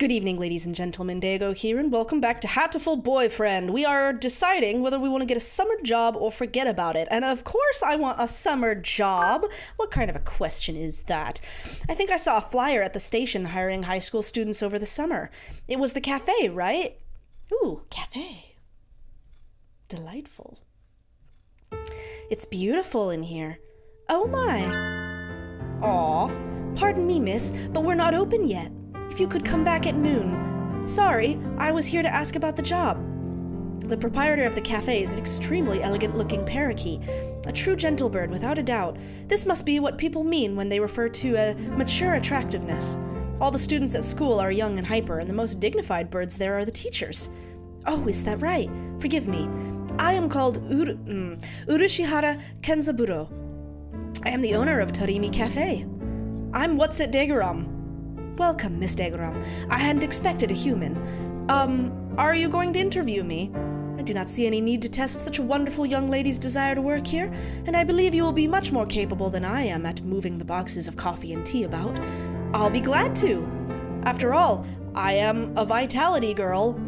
Good evening, ladies and gentlemen. Dago here, and welcome back to Hatoful Boyfriend. We are deciding whether we want to get a summer job or forget about it. And of course I want a summer job. What kind of a question is that? I think I saw a flyer at the station hiring high school students over the summer. It was the cafe, right? Ooh, cafe. Delightful. It's beautiful in here. Oh my. Aw, pardon me, miss, but we're not open yet. If you could come back at noon. Sorry, I was here to ask about the job. The proprietor of the cafe is an extremely elegant-looking parakeet. A true gentlebird, without a doubt. This must be what people mean when they refer to a mature attractiveness. All the students at school are young and hyper, and the most dignified birds there are the teachers. Oh, is that right? Forgive me. I am called Urushihara Kenzaburo. I am the owner of Tarimi Cafe. I'm what's at Degorram. Welcome, Miss Degorram. I hadn't expected a human. Are you going to interview me? I do not see any need to test such a wonderful young lady's desire to work here, and I believe you will be much more capable than I am at moving the boxes of coffee and tea about. I'll be glad to. After all, I am a vitality girl.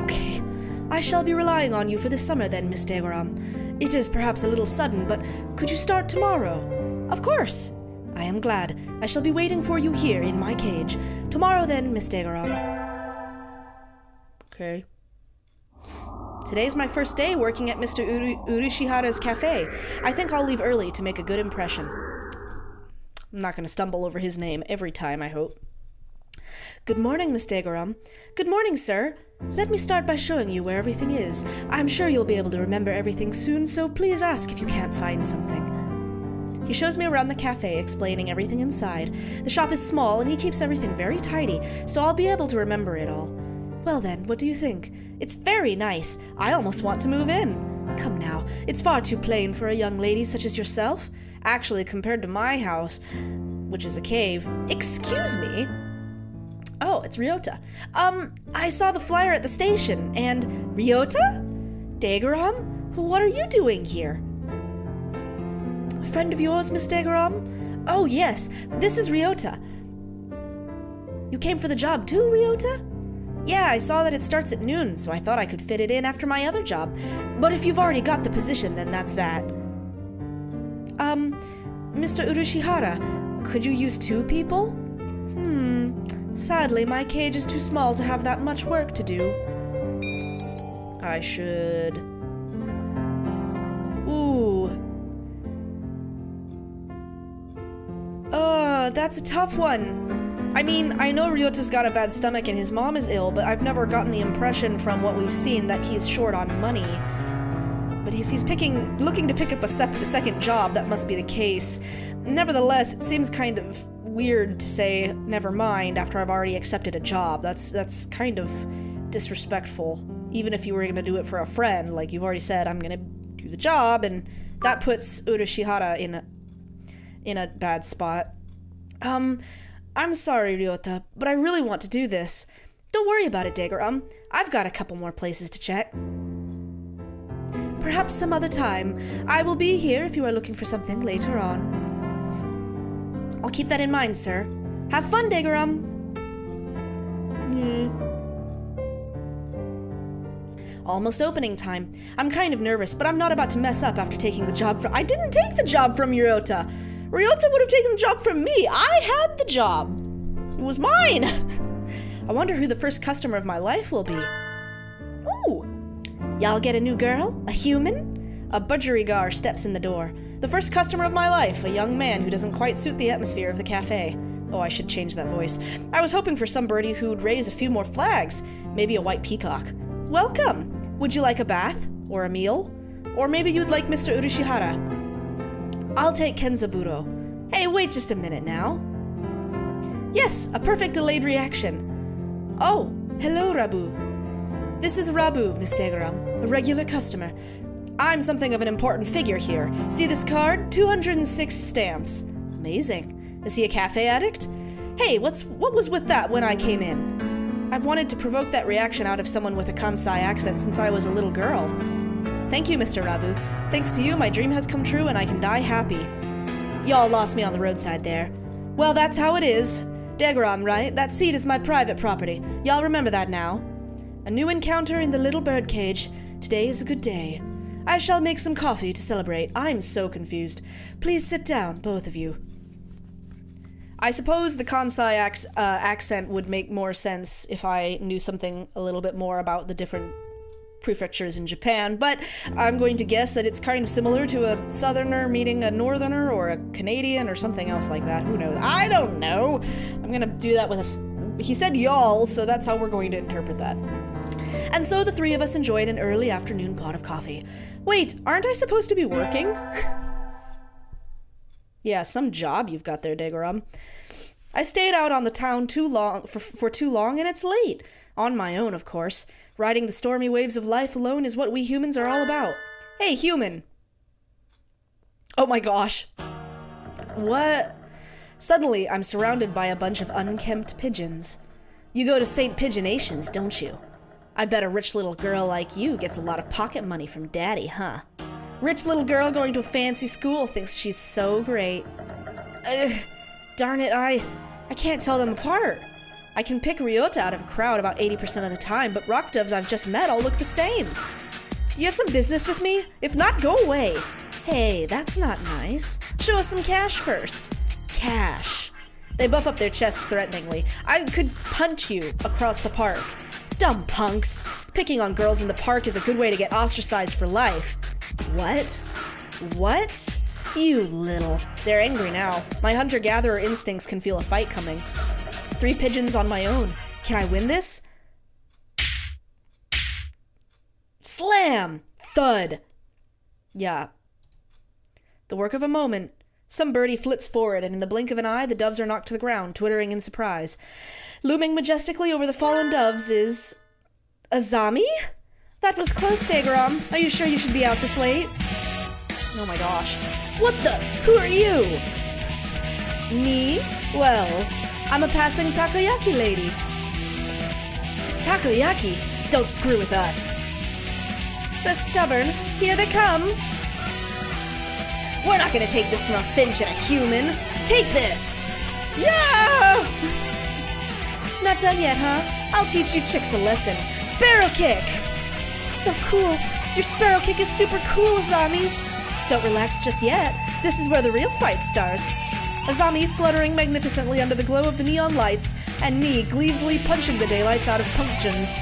Okay, I shall be relying on you for the summer then, Miss Degorram. It is perhaps a little sudden, but could you start tomorrow? Of course. I am glad. I shall be waiting for you here in my cage. Tomorrow then, Miss Degorram. Okay. Today's my first day working at Mr. Urushihara's cafe. I think I'll leave early to make a good impression. I'm not going to stumble over his name every time, I hope. Good morning, Miss Degorram. Good morning, sir. Let me start by showing you where everything is. I'm sure you'll be able to remember everything soon, so please ask if you can't find something. He shows me around the cafe, explaining everything inside. The shop is small, and he keeps everything very tidy, so I'll be able to remember it all. Well then, what do you think? It's very nice. I almost want to move in. Come now, it's far too plain for a young lady such as yourself. Actually, compared to my house, which is a cave. Excuse me? Oh, it's Ryota. I saw the flyer at the station, and... Ryota? Degorram? What are you doing here? A friend of yours, Miss Degorram? Oh, yes, this is Ryota. You came for the job too, Ryota? Yeah, I saw that it starts at noon, so I thought I could fit it in after my other job. But if you've already got the position, then that's that. Mr. Urushihara, could you use 2 people? Sadly, my cage is too small to have that much work to do. I should... Ooh. That's a tough one. I mean, I know Ryota's got a bad stomach and his mom is ill, but I've never gotten the impression from what we've seen that he's short on money. But if he's looking to pick up a second job, that must be the case. Nevertheless, it seems kind of weird to say, never mind, after I've already accepted a job. That's kind of disrespectful. Even if you were going to do it for a friend, like you've already said, I'm going to do the job, and that puts Urushihara in a bad spot. I'm sorry, Ryota, but I really want to do this. Don't worry about it, Degorram. I've got a couple more places to check. Perhaps some other time. I will be here if you are looking for something later on. I'll keep that in mind, sir. Have fun, Degorram. Almost opening time. I'm kind of nervous, but I'm not about to mess up after taking the job from— I didn't take the job from Ryota! Ryota would have taken the job from me! I had the job! It was mine! I wonder who the first customer of my life will be. Ooh! Y'all get a new girl? A human? A budgerigar steps in the door. The first customer of my life, a young man who doesn't quite suit the atmosphere of the cafe. Oh, I should change that voice. I was hoping for somebody who'd raise a few more flags. Maybe a white peacock. Welcome! Would you like a bath? Or a meal? Or maybe you'd like Mr. Urushihara? I'll take Kenzaburo. Hey, wait just a minute now. Yes, a perfect delayed reaction. Oh, hello, Rabu. This is Rabu, Miss Degorram, a regular customer. I'm something of an important figure here. See this card? 206 stamps. Amazing. Is he a cafe addict? Hey, what was with that when I came in? I've wanted to provoke that reaction out of someone with a Kansai accent since I was a little girl. Thank you, Mr. Rabu. Thanks to you, my dream has come true and I can die happy. Y'all lost me on the roadside there. Well, that's how it is. Degorram, right? That seat is my private property. Y'all remember that now. A new encounter in the little birdcage. Today is a good day. I shall make some coffee to celebrate. I'm so confused. Please sit down, both of you. I suppose the Kansai accent would make more sense if I knew something a little bit more about the different prefectures in Japan, but I'm going to guess that it's kind of similar to a southerner meeting a northerner or a Canadian or something else like that. Who knows? I don't know. I'm gonna do that with he said y'all, so that's how we're going to interpret that. And so the three of us enjoyed an early afternoon pot of coffee. Wait, aren't I supposed to be working? Yeah, some job you've got there, Degorram. I stayed out on the town for too long, and it's late. On my own, of course. Riding the stormy waves of life alone is what we humans are all about. Hey, human. Oh my gosh. What? Suddenly, I'm surrounded by a bunch of unkempt pigeons. You go to St. Pigeonations, don't you? I bet a rich little girl like you gets a lot of pocket money from Daddy, huh? Rich little girl going to a fancy school thinks she's so great. Darn it, I can't tell them apart. I can pick Ryota out of a crowd about 80% of the time, but rock doves I've just met all look the same. Do you have some business with me? If not, go away. Hey, that's not nice. Show us some cash first. Cash. They buff up their chests threateningly. I could punch you across the park. Dumb punks. Picking on girls in the park is a good way to get ostracized for life. What? What? You little... They're angry now. My hunter-gatherer instincts can feel a fight coming. 3 pigeons on my own. Can I win this? Slam! Thud! Yeah. The work of a moment. Some birdie flits forward, and in the blink of an eye, the doves are knocked to the ground, twittering in surprise. Looming majestically over the fallen doves is... Azami? That was close, Degorram. Are you sure you should be out this late? Oh my gosh. What the? Who are you? Me? Well, I'm a passing takoyaki lady. Takoyaki? Don't screw with us. They're stubborn. Here they come. We're not gonna take this from a finch and a human. Take this! Yeah! Not done yet, huh? I'll teach you chicks a lesson. Sparrow kick! So cool. Your sparrow kick is super cool, Azami. Don't relax just yet. This is where the real fight starts. Azami fluttering magnificently under the glow of the neon lights, and me gleefully punching the daylights out of pumpkins.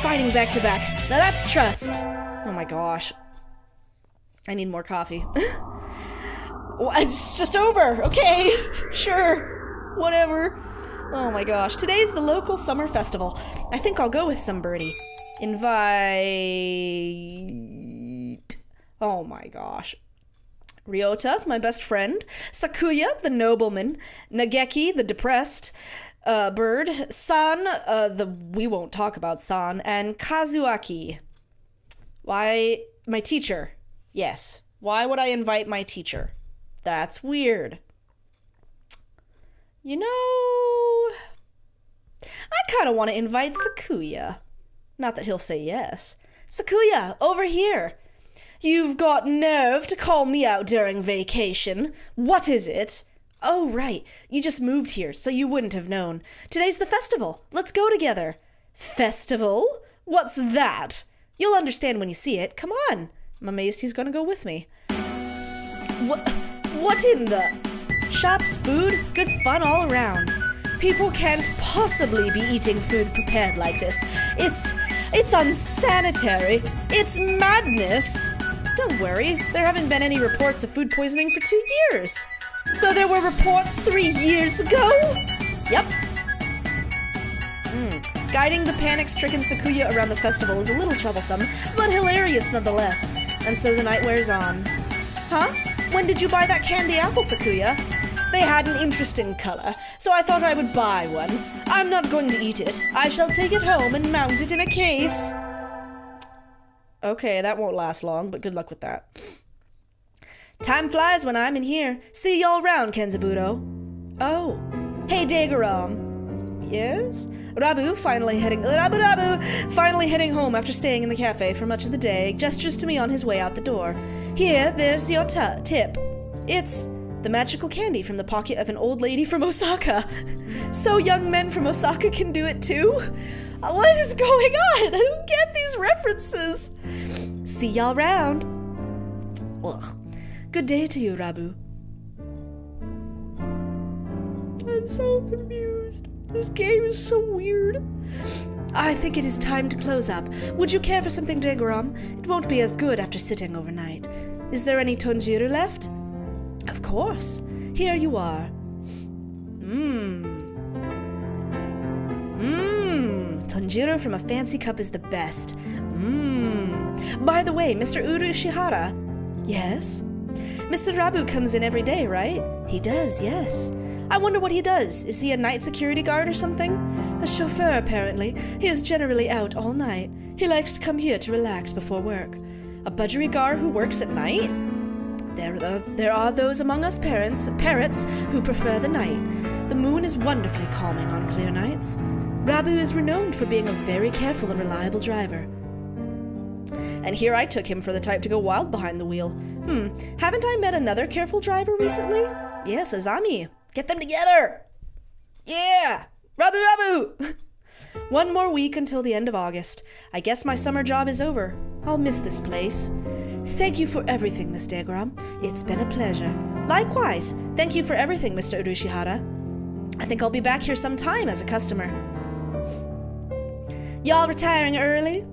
Fighting back to back. Now that's trust. Oh my gosh. I need more coffee. It's just over. Okay. Sure. Whatever. Oh my gosh. Today's the local summer festival. I think I'll go with some birdie. Invite... Oh my gosh. Ryota, my best friend. Sakuya, the nobleman. Nageki, the depressed bird. San, we won't talk about San. And Kazuaki. Why, my teacher. Yes. Why would I invite my teacher? That's weird. You know... I kind of want to invite Sakuya. Not that he'll say yes. Sakuya, over here. You've got nerve to call me out during vacation. What is it? Oh, right. You just moved here, so you wouldn't have known. Today's the festival. Let's go together. Festival? What's that? You'll understand when you see it. Come on. I'm amazed he's gonna go with me. What in the... Shops, food, good fun all around. People can't possibly be eating food prepared like this. It's unsanitary. It's madness. Don't worry, there haven't been any reports of food poisoning for 2 years. So there were reports 3 years ago? Yep. Guiding the panic-stricken Sakuya around the festival is a little troublesome, but hilarious nonetheless. And so the night wears on. Huh? When did you buy that candy apple, Sakuya? They had an interesting color, so I thought I would buy one. I'm not going to eat it. I shall take it home and mount it in a case. Okay, that won't last long, but good luck with that. Time flies when I'm in here. See y'all round, Kenzabuto. Oh. Hey, Degorram. Yes? Rabu finally heading home after staying in the cafe for much of the day, gestures to me on his way out the door. Here, there's your tip. It's The magical candy from the pocket of an old lady from Osaka. So young men from Osaka can do it too? What is going on? I don't get these references. See y'all round. Ugh. Good day to you, Rabu. I'm so confused. This game is so weird. I think it is time to close up. Would you care for something, Degorram? It won't be as good after sitting overnight. Is there any tonjiru left? Of course. Here you are. Tonjiru from a fancy cup is the best. By the way, Mr. Urushihara. Yes? Mr. Rabu comes in every day, right? He does, yes. I wonder what he does. Is he a night security guard or something? A chauffeur, apparently. He is generally out all night. He likes to come here to relax before work. A budgerigar who works at night? There are those among us parrots who prefer the night. The moon is wonderfully calming on clear nights. Rabu is renowned for being a very careful and reliable driver. And here I took him for the type to go wild behind the wheel. Haven't I met another careful driver recently? Yes, Azami. Get them together! Yeah! Rabu! One more week until the end of August. I guess my summer job is over. I'll miss this place. Thank you for everything, Miss Degorram. It's been a pleasure. Likewise. Thank you for everything, Mr. Urushihara. I think I'll be back here sometime as a customer. Y'all retiring early?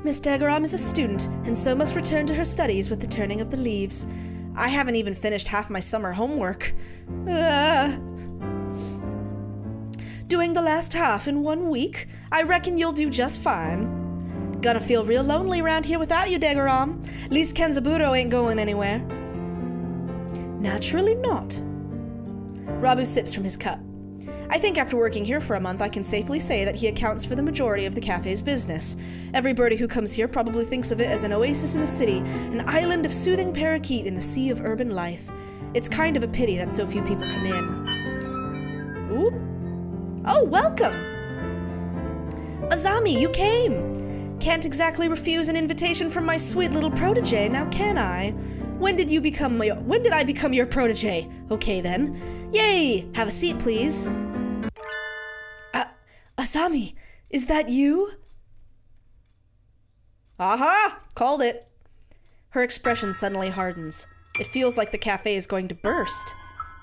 Miss Degorram is a student, and so must return to her studies with the turning of the leaves. I haven't even finished half my summer homework. Doing the last half in 1 week? I reckon you'll do just fine. Gonna feel real lonely around here without you, Degorram. At least Kenzaburo ain't going anywhere. Naturally not. Rabu sips from his cup. I think after working here for a month, I can safely say that he accounts for the majority of the cafe's business. Everybody who comes here probably thinks of it as an oasis in the city, an island of soothing parakeet in the sea of urban life. It's kind of a pity that so few people come in. Ooh. Oh, welcome! Azami, you came! Can't exactly refuse an invitation from my sweet little protege, now can I? When did I become your protege? Okay then. Yay! Have a seat, please. Azami, is that you? Aha! Called it. Her expression suddenly hardens. It feels like the cafe is going to burst.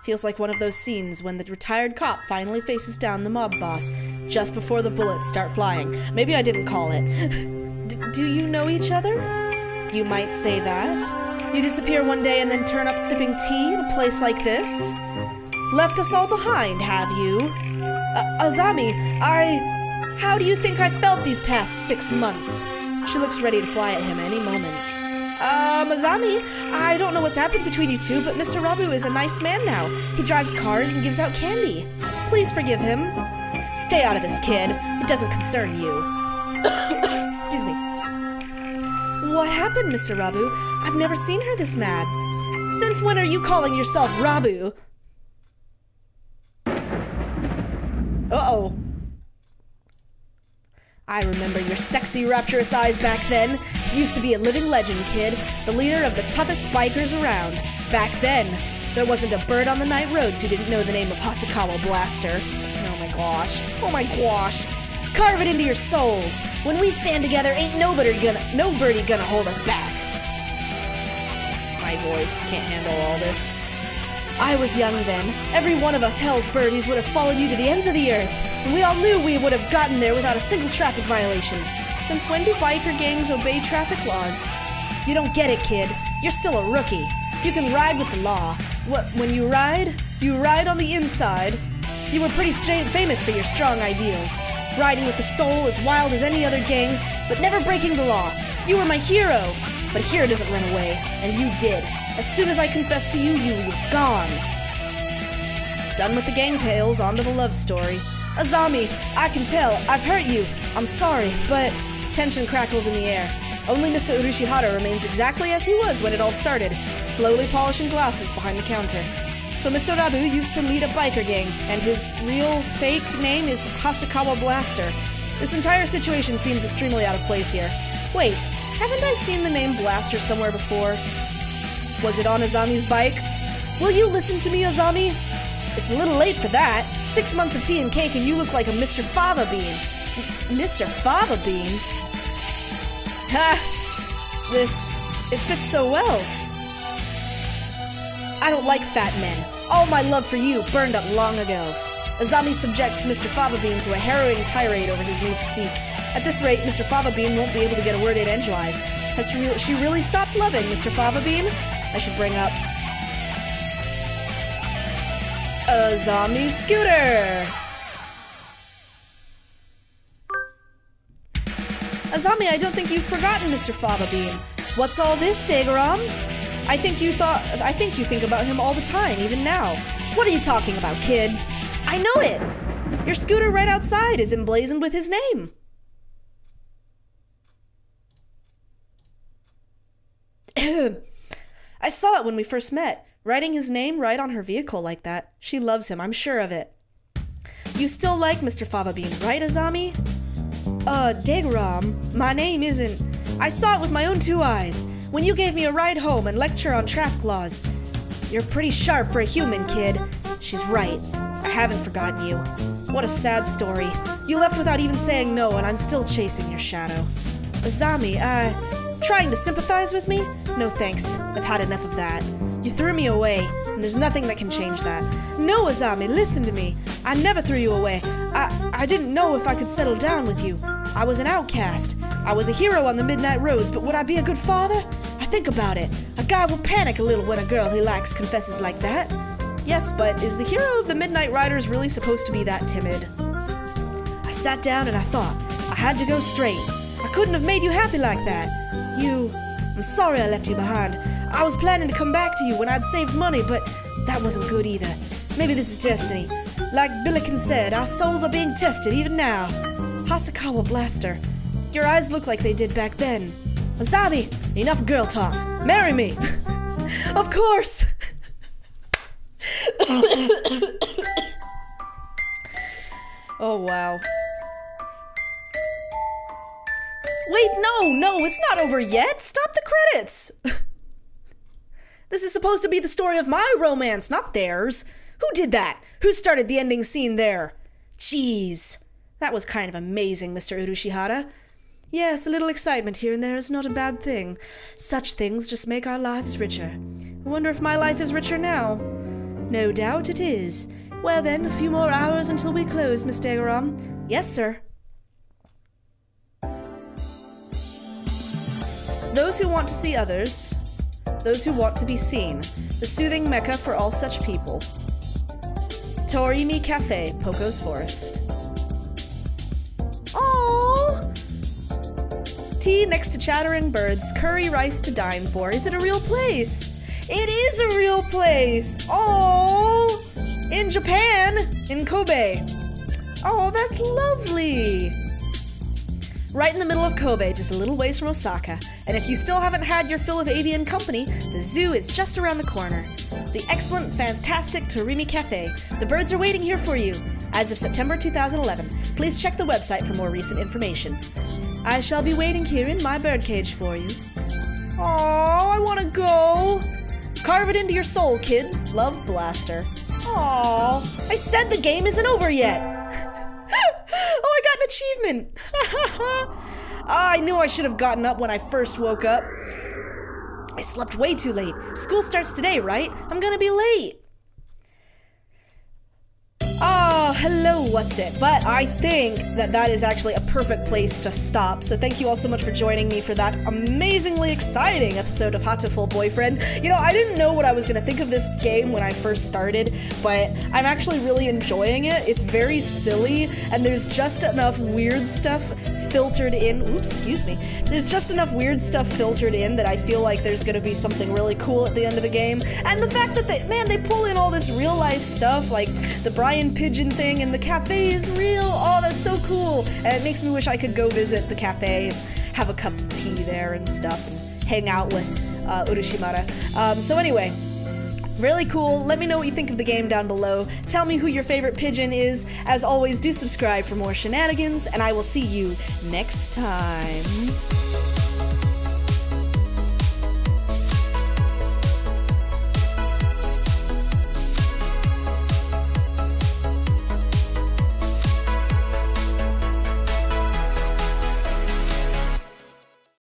Feels like one of those scenes when the retired cop finally faces down the mob boss just before the bullets start flying. Maybe I didn't call it. Do you know each other? You might say that. You disappear one day and then turn up sipping tea in a place like this? Left us all behind, have you? Azami, how do you think I felt these past 6 months? She looks ready to fly at him any moment. Azami, I don't know what's happened between you two, but Mr. Rabu is a nice man now. He drives cars and gives out candy. Please forgive him. Stay out of this, kid. It doesn't concern you. Excuse me. What happened, Mr. Rabu? I've never seen her this mad. Since when are you calling yourself Rabu? Uh-oh. I remember your sexy, rapturous eyes back then. You used to be a living legend, kid. The leader of the toughest bikers around. Back then, there wasn't a bird on the night roads who didn't know the name of Hasakawa Blaster. Oh my gosh. Oh my gosh. Carve it into your souls. When we stand together, ain't nobody gonna hold us back. My voice can't handle all this. I was young then. Every one of us Hell's birdies would have followed you to the ends of the earth, and we all knew we would have gotten there without a single traffic violation. Since when do biker gangs obey traffic laws? You don't get it, kid. You're still a rookie. You can ride with the law. When you ride on the inside. You were pretty famous for your strong ideals. Riding with the soul as wild as any other gang, but never breaking the law. You were my hero. But a hero doesn't run away, and you did. As soon as I confessed to you, you were gone. Done with the gang tales, on to the love story. Azami, I can tell, I've hurt you. I'm sorry, but... Tension crackles in the air. Only Mr. Urushihara remains exactly as he was when it all started, slowly polishing glasses behind the counter. So Mr. Rabu used to lead a biker gang, and his real, fake name is Hasakawa Blaster. This entire situation seems extremely out of place here. Wait, haven't I seen the name Blaster somewhere before? Was it on Azami's bike? Will you listen to me, Azami? It's a little late for that. 6 months of tea and cake and you look like a Mr. Fava Bean. Mr. Fava Bean? Ha! It fits so well. I don't like fat men. All my love for you burned up long ago. Azami subjects Mr. Fava Bean to a harrowing tirade over his new physique. At this rate, Mr. Fava Bean won't be able to get a word in edgewise. Has she really stopped loving Mr. Fava Bean? I should bring up Azami's scooter! Azami, I don't think you've forgotten Mr. Fava Bean. What's all this, Degorram? I think you think about him all the time, even now. What are you talking about, kid? I know it! Your scooter right outside is emblazoned with his name. I saw it when we first met. Writing his name right on her vehicle like that. She loves him, I'm sure of it. You still like Mr. Fava Bean, right, Azami? Degorram, my name isn't... I saw it with my own 2 eyes. When you gave me a ride home and lecture on traffic laws. You're pretty sharp for a human, kid. She's right. I haven't forgotten you. What a sad story. You left without even saying no, and I'm still chasing your shadow. Azami, trying to sympathize with me? No thanks. I've had enough of that. You threw me away, and there's nothing that can change that. No, Azami, listen to me. I never threw you away. I didn't know if I could settle down with you. I was an outcast. I was a hero on the midnight roads, but would I be a good father? I think about it. A guy will panic a little when a girl he likes confesses like that. Yes, but is the hero of the Midnight Riders really supposed to be that timid? I sat down and I thought. I had to go straight. I couldn't have made you happy like that. I'm sorry I left you behind. I was planning to come back to you when I'd saved money, but that wasn't good either. Maybe this is destiny. Like Billiken said, our souls are being tested even now. Hasakawa Blaster, your eyes look like they did back then. Azami, enough girl talk. Marry me. Of course. Oh, wow. Wait, no, it's not over yet. Stop the credits. This is supposed to be the story of my romance, not theirs. Who did that? Who started the ending scene there? Jeez. That was kind of amazing, Mr. Urushihara. Yes, a little excitement here and there is not a bad thing. Such things just make our lives richer. I wonder if my life is richer now. No doubt it is. Well then, a few more hours until we close, Miss Degorram. Yes, sir. Those who want to see others, those who want to be seen, the soothing mecca for all such people. Torimi Cafe, Poco's Forest. Aww! Tea next to chattering birds, curry rice to dine for. Is it a real place? It is a real place! Aww! In Japan, in Kobe. Oh, that's lovely! Right in the middle of Kobe, just a little ways from Osaka. And if you still haven't had your fill of avian company, the zoo is just around the corner. The excellent, fantastic Torimi Cafe. The birds are waiting here for you. As of September 2011, please check the website for more recent information. I shall be waiting here in my birdcage for you. Aww, I want to go. Carve it into your soul, kid. Love, Blaster. Aww, I said the game isn't over yet. Oh, I got an achievement. I knew I should have gotten up when I first woke up. I slept way too late. School starts today, right? I'm gonna be late. Oh, hello, what's it? But I think that is actually a perfect place to stop. So thank you all so much for joining me for that amazingly exciting episode of Hatoful Boyfriend. You know, I didn't know what I was going to think of this game when I first started, but I'm actually really enjoying it. It's very silly, and there's just enough weird stuff filtered in. Oops, excuse me. There's just enough weird stuff filtered in that I feel like there's going to be something really cool at the end of the game. And the fact that they pull in all this real life stuff, like the Brian Pigeon thing, and the cafe is real. Oh, that's so cool. And it makes me wish I could go visit the cafe and have a cup of tea there and stuff and hang out with Urushimara. So anyway, really cool. Let me know what you think of the game down below. Tell me who your favorite pigeon is. As always, do subscribe for more shenanigans, and I will see you next time.